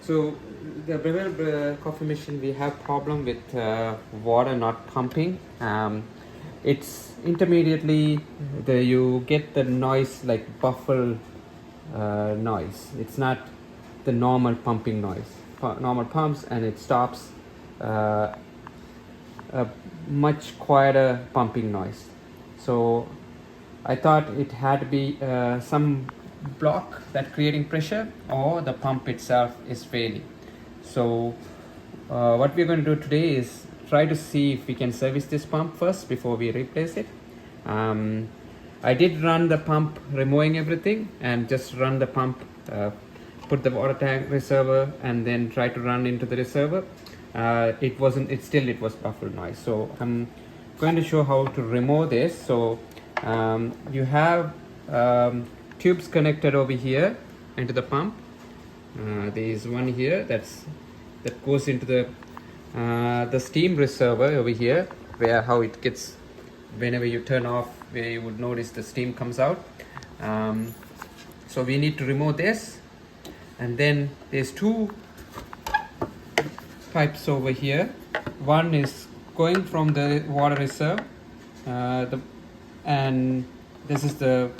So the Breville coffee machine, we have problem with water not pumping. It's intermediately you get the noise like buffle noise. It's not the normal pumping noise. Normal pumps and it stops. A much quieter pumping noise. So I thought it had to be some block that creating pressure, or the pump itself is failing. So what we're going to do today is try to see if we can service this pump first before we replace it. I did run the pump, removing everything, and just run the pump, put the water tank reservoir, and then try to run into the reservoir. It was buffalo noise. So I'm going to show how to remove this. So you have tubes connected over here into the pump. There is one here that goes into the steam reservoir over here, where how it gets, whenever you turn off, where you would notice the steam comes out. So we need to remove this, and then there's two pipes over here. One is going from the water reserve, and this is the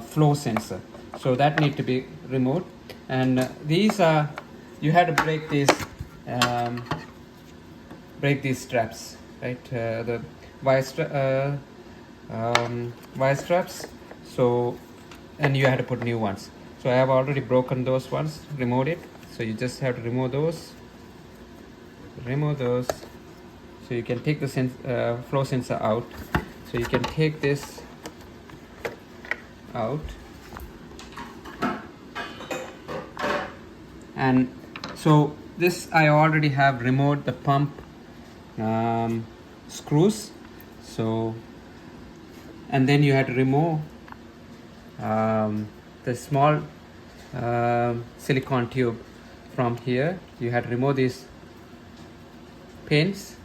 flow sensor, so that need to be removed. And these are, you had to break these straps, right? The wire straps. So, and you had to put new ones. So I have already broken those ones, removed it. So you just have to remove those. So you can take the flow sensor out. So you can take this out, and so this I already have removed the pump screws. So, and then you had to remove the small silicone tube from here. You had to remove these pins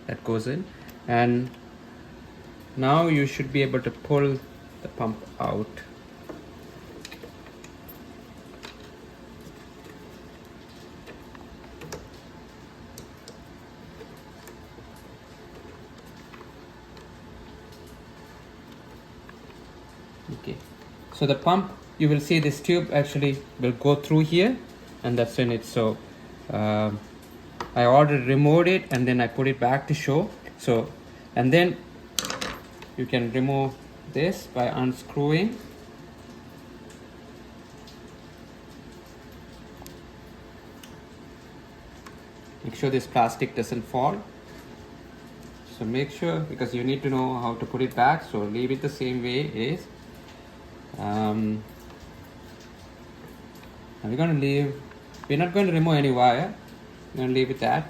that goes in, and now you should be able to pull the pump out. Okay, so the pump, you will see this tube actually will go through here, and that's in it. So I already removed it, and then I put it back to show. So, and then you can remove this by unscrewing. Make sure this plastic doesn't fall. So make sure, because you need to know how to put it back, so leave it the same way it is. And we're going to leave, we're not going to remove any wire. We're going to leave it that.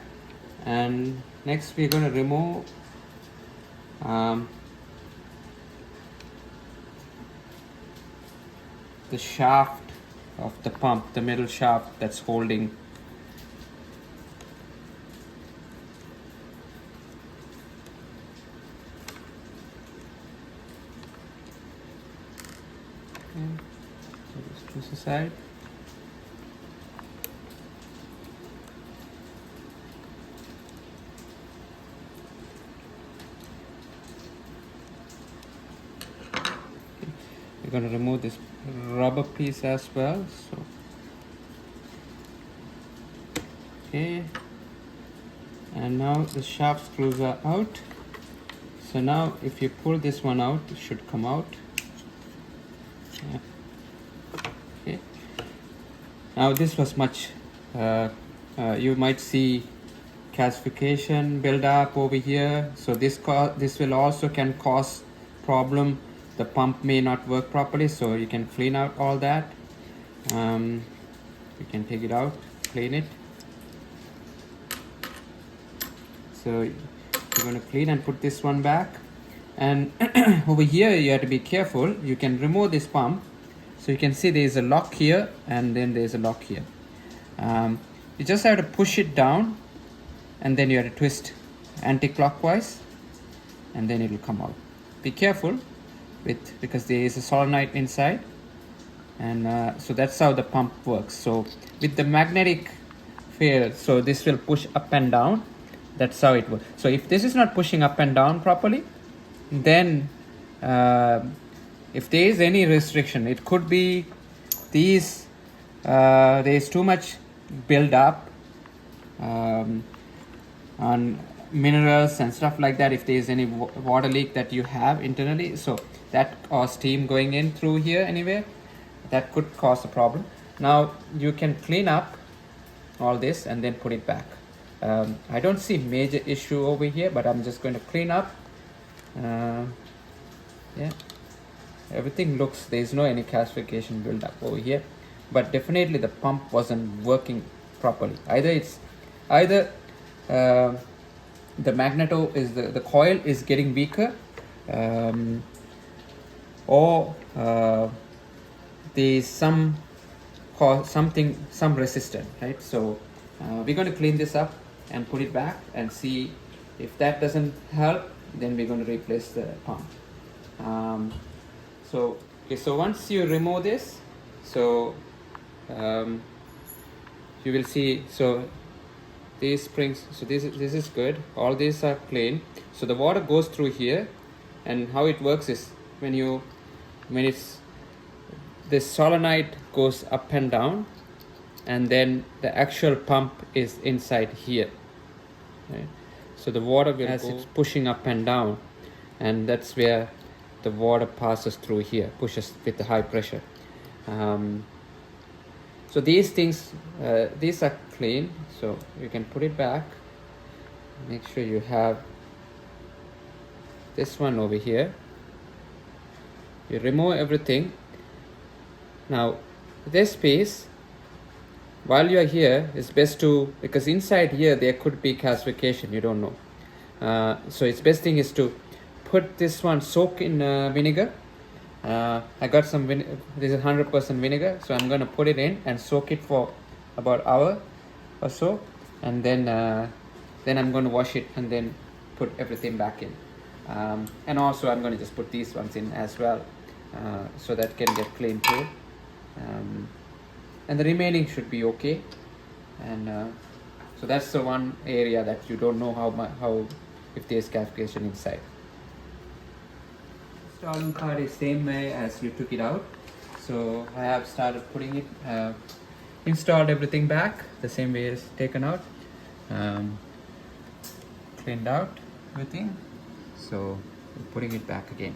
And next we're going to remove the shaft of the pump, the middle shaft that's holding. Okay. So just twist aside. We're going to remove this rubber piece as well. So, okay, and now the shaft screws are out. So now if you pull this one out, it should come out. Yeah. Okay, now this was much you might see calcification build up over here. So this will also can cause problem. The pump may not work properly, so you can clean out all that. You can take it out, clean it. So you're going to clean and put this one back. And over here you have to be careful. You can remove this pump. So you can see there is a lock here, and then there is a lock here. You just have to push it down, and then you have to twist anti-clockwise, and then it will come out. Be careful because there is a solenoid inside. and so that's how the pump works. So with the magnetic field, so this will push up and down. That's how it works. So if this is not pushing up and down properly, then if there is any restriction, it could be these there is too much build up on minerals and stuff like that. If there is any water leak that you have internally, so that, or steam going in through here anyway, that could cause a problem. Now you can clean up all this and then put it back. I don't see major issue over here, but I'm just going to clean up. Yeah, everything looks, there's no any calcification build up over here, but definitely the pump wasn't working properly. Either the magneto is the coil is getting weaker, or there's some resistance, right? So we're going to clean this up and put it back and see if that doesn't help, then we're going to replace the pump. So once you remove this, so you will see, so these springs, so this is good, all these are clean. So the water goes through here, and how it works is when this solenoid goes up and down, and then the actual pump is inside here, right? So the water will, as it's pushing up and down, and that's where the water passes through here, pushes with the high pressure. So these things, these are clean, so you can put it back. Make sure you have this one over here. You remove everything. Now this piece, while you are here, it's best to, because inside here there could be calcification, you don't know. So its best thing is to put this one, soak in vinegar. I got some this is 100% vinegar, so I'm going to put it in and soak it for about an hour or so, and then I'm going to wash it and then put everything back in. And also I'm going to just put these ones in as well, so that can get clean too. And the remaining should be okay. And so that's the one area that you don't know how if there's calcification inside. Installing part is same way as you took it out. So I have started putting it, installed everything back the same way it's taken out, cleaned out everything. So we're putting it back again.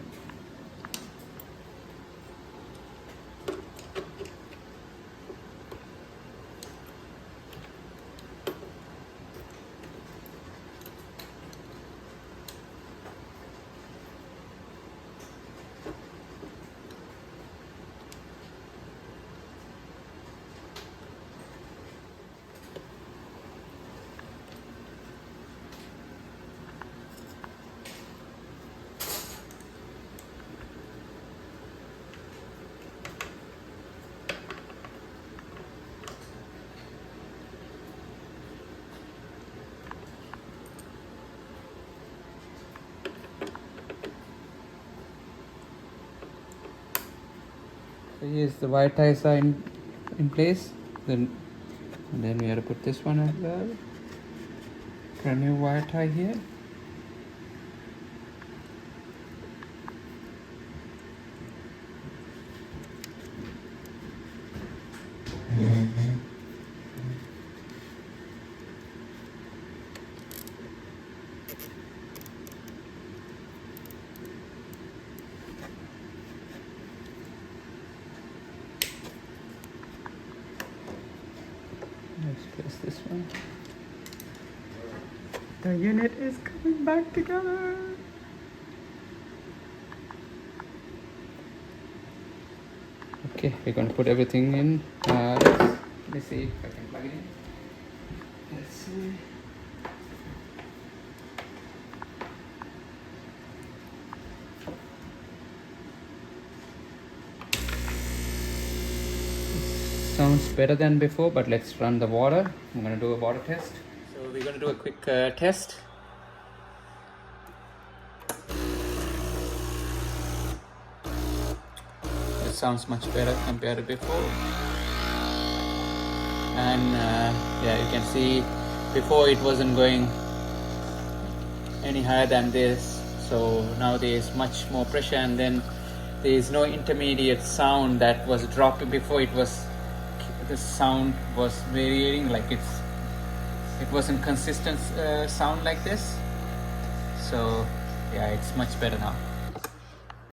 So yes, the wire ties are in place. And then we have to put this one as well. Put a new wire tie here. Let's place this one. The unit is coming back together. Okay, we're going to put everything in. Let's see if I can plug it in. Let's see. Sounds better than before, but let's run the water. I'm going to do a water test. So we're going to do a quick test. sounds much better compared to before. And yeah, you can see before it wasn't going any higher than this, so now there is much more pressure, and then there is no intermediate sound that was dropping. Before it was, the sound was varying, like it wasn't consistent sound like this. So yeah, it's much better now.